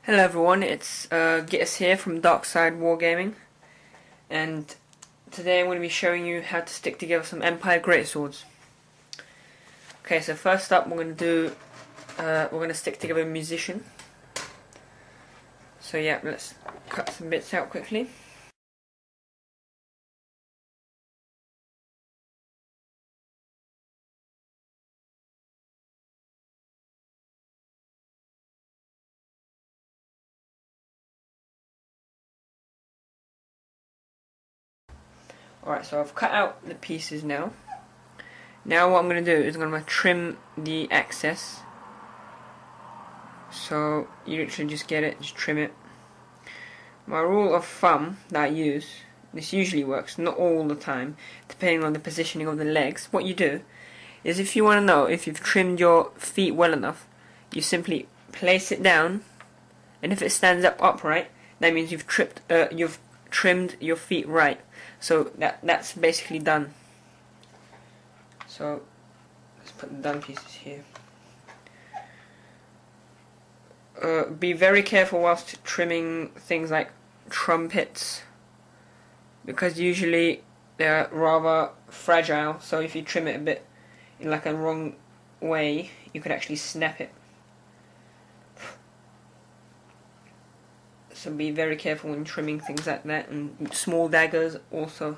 Hello everyone, it's Gittis here from DarkSideWarGaming, and today I'm going to be showing you how to stick together some Empire Greatswords. Okay, so first up we're going to stick together a musician. So yeah, let's cut some bits out quickly. Alright, so I've cut out the pieces now. Now what I'm going to do is I'm going to trim the excess. So you literally just get it, just trim it. My rule of thumb that I use, this usually works, not all the time, depending on the positioning of the legs. What you do is, if you want to know if you've trimmed your feet well enough, you simply place it down, and if it stands up upright, that means you've trimmed your feet right. So that's basically done. So let's put the done pieces here. Be very careful whilst trimming things like trumpets, because usually they're rather fragile, so if you trim it a bit in like a wrong way, you could actually snap it. So be very careful when trimming things like that, and small daggers also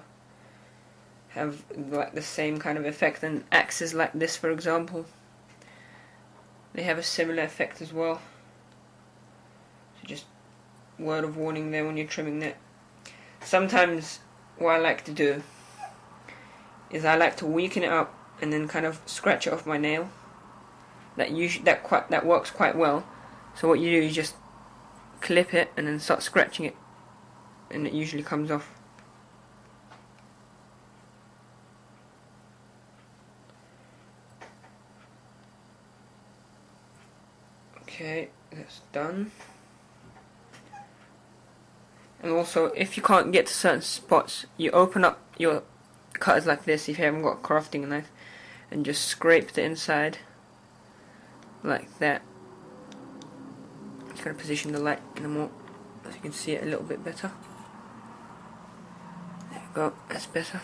have like the same kind of effect, and axes like this, for example, they have a similar effect as well. So just word of warning there when you're trimming that. Sometimes what I like to do is I like to weaken it up and then kind of scratch it off my nail. That works quite well. So what you do is just clip it and then start scratching it, and it usually comes off. Okay, that's done. And also, if you can't get to certain spots, you open up your cutters like this, if you haven't got a crafting knife, and just scrape the inside like that. Just going to position the light in a more, so you can see it a little bit better. There we go, that's better.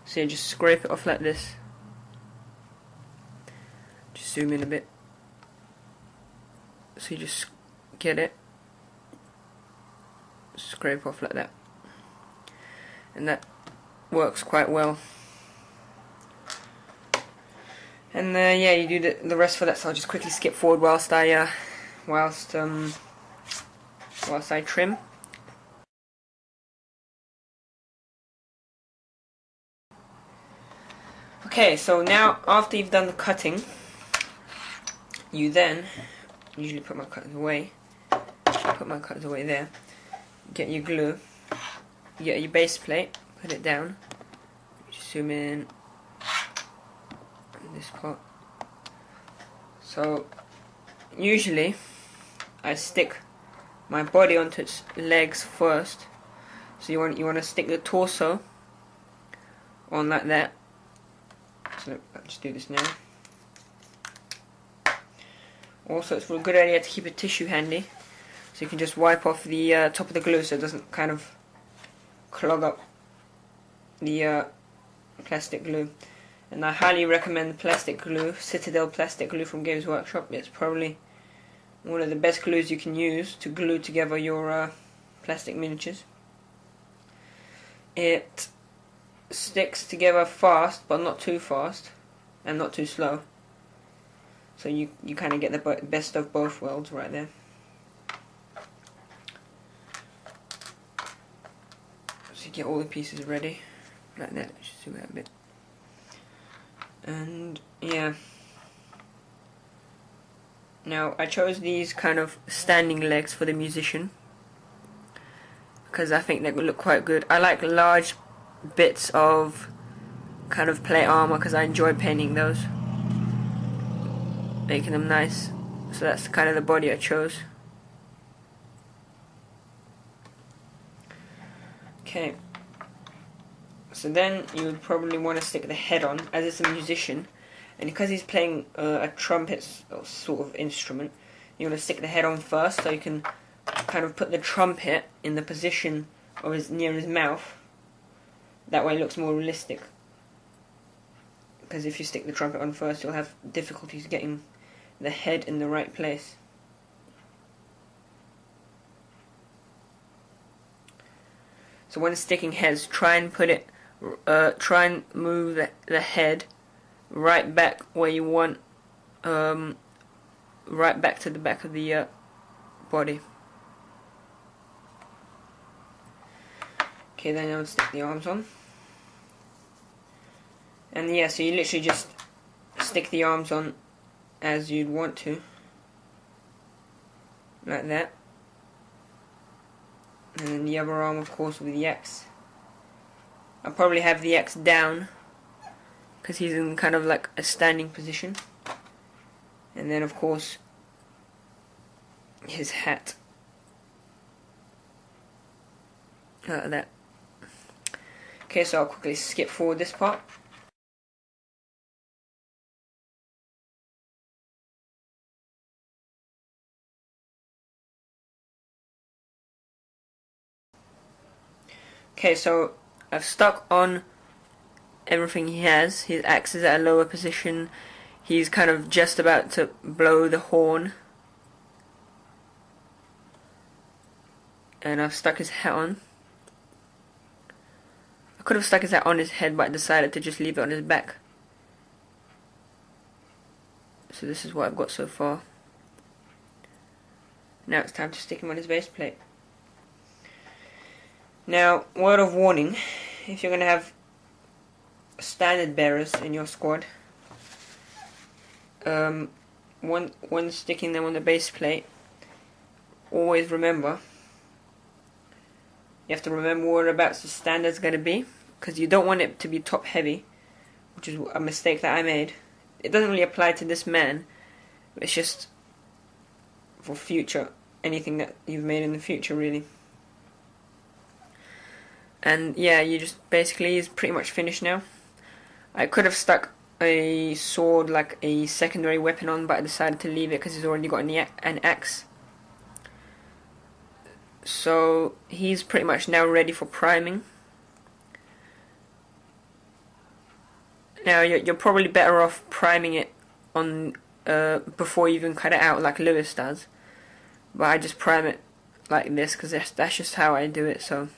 So you just scrape it off like this. Just zoom in a bit. So you just get it, scrape off like that, and that works quite well. And yeah, you do the rest for that. So I'll just quickly skip forward whilst I trim. Okay, so now after you've done the cutting, you then usually put my cutters away. Put my cutters away there. Get your glue. You get your base plate. Put it down. Just zoom in this part. So usually I stick my body onto its legs first. So you want to stick the torso on like that. So I'll just do this now. Also, it's a good idea to keep a tissue handy, so you can just wipe off the top of the glue so it doesn't kind of clog up the plastic glue. And I highly recommend the plastic glue, Citadel plastic glue from Games Workshop. It's probably one of the best glues you can use to glue together your plastic miniatures. It sticks together fast, but not too fast, and not too slow. So you kind of get the best of both worlds right there. So you get all the pieces ready, like that. Just zoom out a bit. And yeah. Now I chose these kind of standing legs for the musician, because I think they would look quite good. I like large bits of kind of plate armor because I enjoy painting those, making them nice. So that's kind of the body I chose. Okay, So then you would probably want to stick the head on, as it's a musician, and because he's playing a trumpet sort of instrument, you want to stick the head on first, so you can kind of put the trumpet in the position of near his mouth. That way it looks more realistic. Because if you stick the trumpet on first, you'll have difficulties getting the head in the right place. So when sticking heads, try and move the head right back where you want, right back to the back of the body. Okay, then I'll stick the arms on. And yeah, so you literally just stick the arms on as you'd want to, like that. And then the other arm, of course, with the X. I'll probably have the X down, because he's in kind of like a standing position. And then, of course, his hat. Like that. Okay, so I'll quickly skip forward this part. Okay, so I've stuck on everything he has. His axe is at a lower position. He's kind of just about to blow the horn. And I've stuck his hat on. I could have stuck his hat on his head, but I decided to just leave it on his back. So this is what I've got so far. Now it's time to stick him on his base plate. Now, word of warning, if you're going to have standard bearers in your squad, when sticking them on the base plate, always remember, you have to remember whereabouts the standard's going to be, because you don't want it to be top heavy, which is a mistake that I made. It doesn't really apply to this man, it's just for future, anything that you've made in the future really. And yeah, you just basically, is pretty much finished now. I could have stuck a sword, like a secondary weapon on, but I decided to leave it because he's already got an axe. So he's pretty much now ready for priming. Now you're probably better off priming it on before you even cut it out like Lewis does. But I just prime it like this because that's just how I do it. So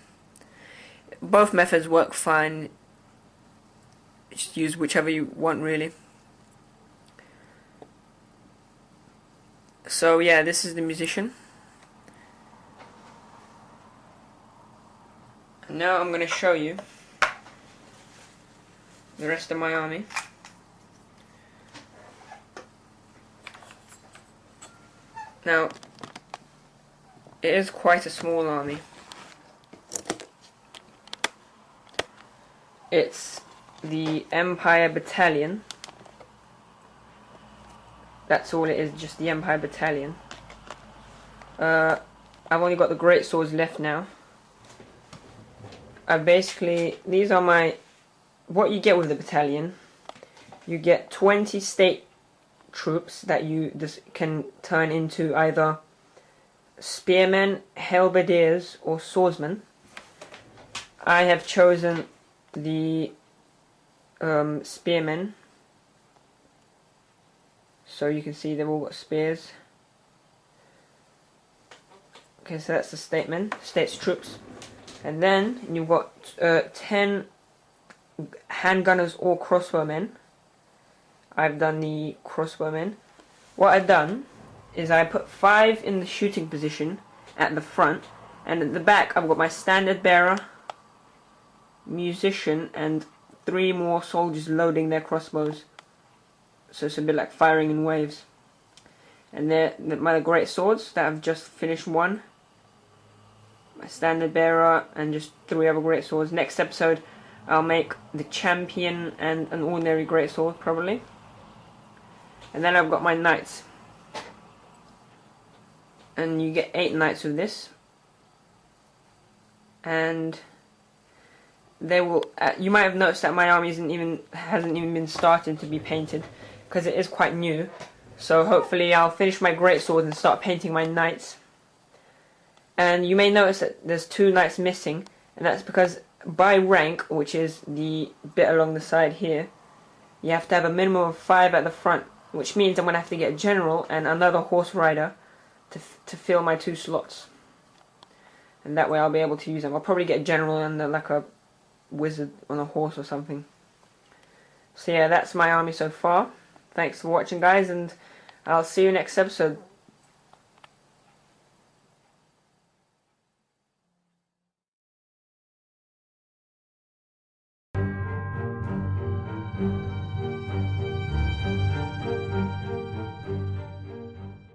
both methods work fine. Just use whichever you want really. So yeah, this is the musician. And now I'm going to show you the rest of my army. Now, it is quite a small army. It's the Empire Battalion. That's all it is, just the Empire Battalion. I've only got the great swords left now. These are my, what you get with the battalion. You get 20 state troops that you just can turn into either spearmen, halberdiers, or swordsmen. I have chosen the spearmen. So you can see they've all got spears. Okay, so that's the state's troops. And then you've got 10 handgunners or crossbowmen. I've done the crossbowmen. What I've done is I put 5 in the shooting position at the front, and at the back I've got my standard bearer, musician, and 3 more soldiers loading their crossbows. So it's a bit like firing in waves. And they're my great swords that I've just finished one. My standard bearer and just 3 other great swords. Next episode I'll make the champion and an ordinary great sword probably. And then I've got my knights. And you get 8 knights with this. And they will. You might have noticed that my army hasn't even been starting to be painted because it is quite new. So hopefully I'll finish my greatsword and start painting my knights. And you may notice that there's 2 knights missing, and that's because by rank, which is the bit along the side here, you have to have a minimum of 5 at the front, which means I'm going to have to get a general and another horse rider to fill my 2 slots. And that way I'll be able to use them. I'll probably get a general and like a wizard on a horse or something. So yeah, that's my army so far. Thanks for watching, guys, and I'll see you next episode.